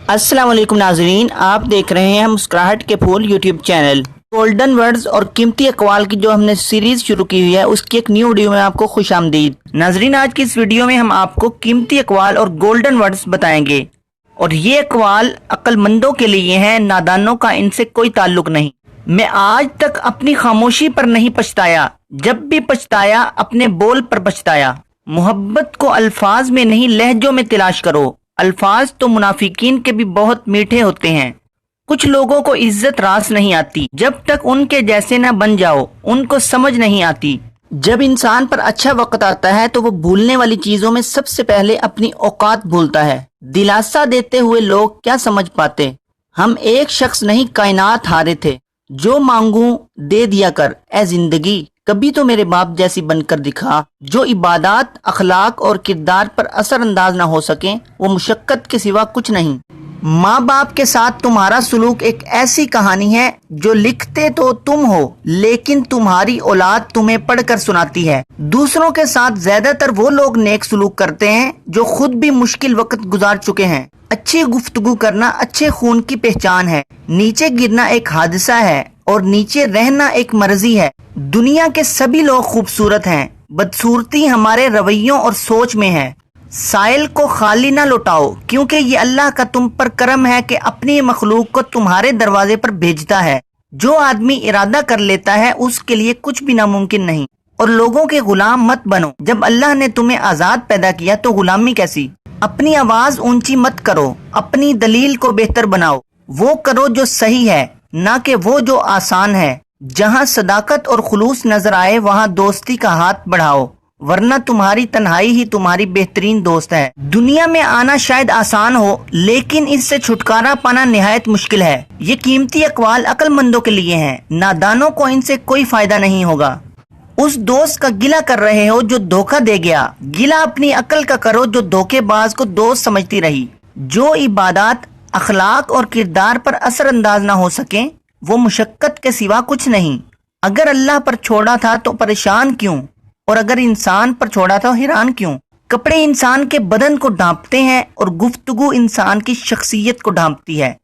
अस्सलाम वालेकुम नाजरीन, आप देख रहे हैं मुस्कुराहट के फूल यूट्यूब चैनल। गोल्डन वर्ड्स और कीमती अकवाल की जो हमने सीरीज शुरू की हुई है उसकी एक न्यू वीडियो में आपको खुशामदीद। नाजरीन, आज की इस वीडियो में हम आपको कीमती अकवाल और गोल्डन वर्ड्स बताएंगे और ये अकवाल अक्लमंदों के लिए हैं, नादानों का इनसे कोई ताल्लुक नहीं। मैं आज तक अपनी खामोशी पर नहीं पछताया, जब भी पछताया अपने बोल पर पछताया। मोहब्बत को अल्फाज में नहीं लहजों में तलाश करो, अल्फाज तो मुनाफिकीन के भी बहुत मीठे होते हैं। कुछ लोगों को इज्जत रास नहीं आती, जब तक उनके जैसे न बन जाओ उनको समझ नहीं आती। जब इंसान पर अच्छा वक्त आता है तो वो भूलने वाली चीजों में सबसे पहले अपनी औकात भूलता है। दिलासा देते हुए लोग क्या समझ पाते, हम एक शख्स नहीं कायनात हारे थे। जो मांगू दे दिया कर ए जिंदगी, कभी तो मेरे बाप जैसी बनकर दिखा। जो इबादत, अखलाक और किरदार पर असर अंदाज ना हो सके वो मुशक्कत के सिवा कुछ नहीं। माँ बाप के साथ तुम्हारा सुलूक एक ऐसी कहानी है जो लिखते तो तुम हो लेकिन तुम्हारी औलाद तुम्हें पढ़कर सुनाती है। दूसरों के साथ ज्यादातर वो लोग नेक सुलूक करते हैं जो खुद भी मुश्किल वक्त गुजार चुके हैं। अच्छी गुफ्तगू करना अच्छे खून की पहचान है। नीचे गिरना एक हादसा है और नीचे रहना एक मर्जी है। दुनिया के सभी लोग खूबसूरत हैं, बदसूरती हमारे रवैयों और सोच में है। साइल को खाली ना लौटाओ, क्योंकि ये अल्लाह का तुम पर करम है कि अपनी मखलूक को तुम्हारे दरवाजे पर भेजता है। जो आदमी इरादा कर लेता है उसके लिए कुछ भी नामुमकिन नहीं। और लोगों के गुलाम मत बनो, जब अल्लाह ने तुम्हें आजाद पैदा किया तो गुलामी कैसी। अपनी आवाज ऊंची मत करो, अपनी दलील को बेहतर बनाओ। वो करो जो सही है, ना कि वो जो आसान है। जहाँ सदाकत और खुलूस नजर आए वहाँ दोस्ती का हाथ बढ़ाओ, वरना तुम्हारी तन्हाई ही तुम्हारी बेहतरीन दोस्त है। दुनिया में आना शायद आसान हो लेकिन इससे छुटकारा पाना निहायत मुश्किल है। ये कीमती अकवाल अक्लमंदों के लिए हैं, नादानों को इनसे कोई फायदा नहीं होगा। उस दोस्त का गिला कर रहे हो जो धोखा दे गया, गिला अपनी अकल का करो जो धोखेबाज को दोस्त समझती रही। जो इबादत, अखलाक और किरदार पर असर अंदाज ना हो सके वो मुशक्कत के सिवा कुछ नहीं। अगर अल्लाह पर छोड़ा था तो परेशान क्यों, और अगर इंसान पर छोड़ा था हैरान क्यों। कपड़े इंसान के बदन को ढांपते हैं और गुफ्तगू इंसान की शख्सियत को ढांपती है।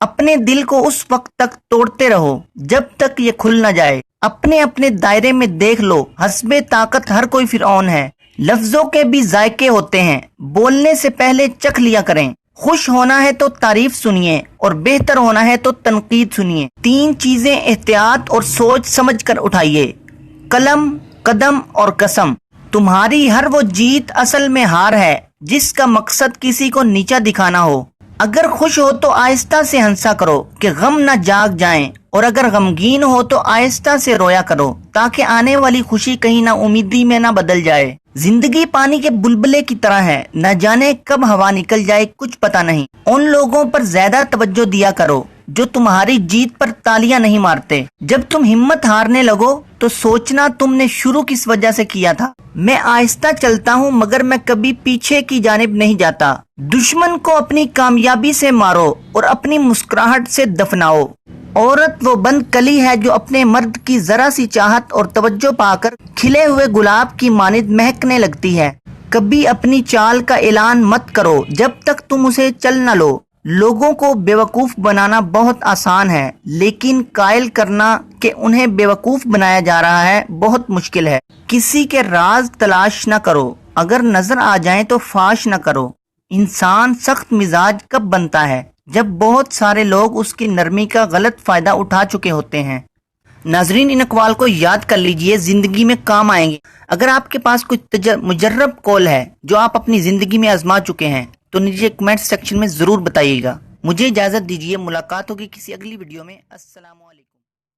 अपने दिल को उस वक्त तक तोड़ते रहो जब तक ये खुल न जाए। अपने अपने दायरे में देख लो, हस्बे ताकत हर कोई फिरौन है। लफ्जों के भी जायके होते हैं, बोलने से पहले चख लिया करें। खुश होना है तो तारीफ सुनिए और बेहतर होना है तो तनकीद सुनिए। 3 चीजें एहतियात और सोच समझ कर उठाइए, कलम, कदम और कसम। तुम्हारी हर वो जीत असल में हार है जिसका मकसद किसी को नीचा दिखाना हो। अगर खुश हो तो आहिस्ता से हंसा करो कि गम न जाग जाएं, और अगर गमगीन हो तो आहिस्ता से रोया करो ताकि आने वाली खुशी कहीं ना उम्मीदी में ना बदल जाए। जिंदगी पानी के बुलबुले की तरह है, न जाने कब हवा निकल जाए कुछ पता नहीं। उन लोगों पर ज्यादा तवज्जो दिया करो जो तुम्हारी जीत पर तालियां नहीं मारते। जब तुम हिम्मत हारने लगो तो सोचना तुमने शुरू किस वजह से किया था। मैं आहिस्ता चलता हूँ मगर मैं कभी पीछे की जानिब नहीं जाता। दुश्मन को अपनी कामयाबी से मारो और अपनी मुस्कुराहट से दफनाओ। औरत वो बंद कली है जो अपने मर्द की जरा सी चाहत और तवज्जो पाकर खिले हुए गुलाब की मानिद महकने लगती है। कभी अपनी चाल का ऐलान मत करो जब तक तुम उसे चल न लो। लोगों को बेवकूफ बनाना बहुत आसान है, लेकिन कायल करना कि उन्हें बेवकूफ बनाया जा रहा है बहुत मुश्किल है। किसी के राज तलाश न करो, अगर नजर आ जाए तो फाश न करो। इंसान सख्त मिजाज कब बनता है, जब बहुत सारे लोग उसकी नरमी का गलत फायदा उठा चुके होते हैं। नाजरीन, इन अकवाल को याद कर लीजिए, जिंदगी में काम आएंगे। अगर आपके पास कुछ मुजर्रब कौल है जो आप अपनी जिंदगी में आजमा चुके हैं तो नीचे कमेंट सेक्शन में जरूर बताइएगा। मुझे इजाजत दीजिए, मुलाकात होगी किसी अगली वीडियो में। अस्सलाम वालेकुम।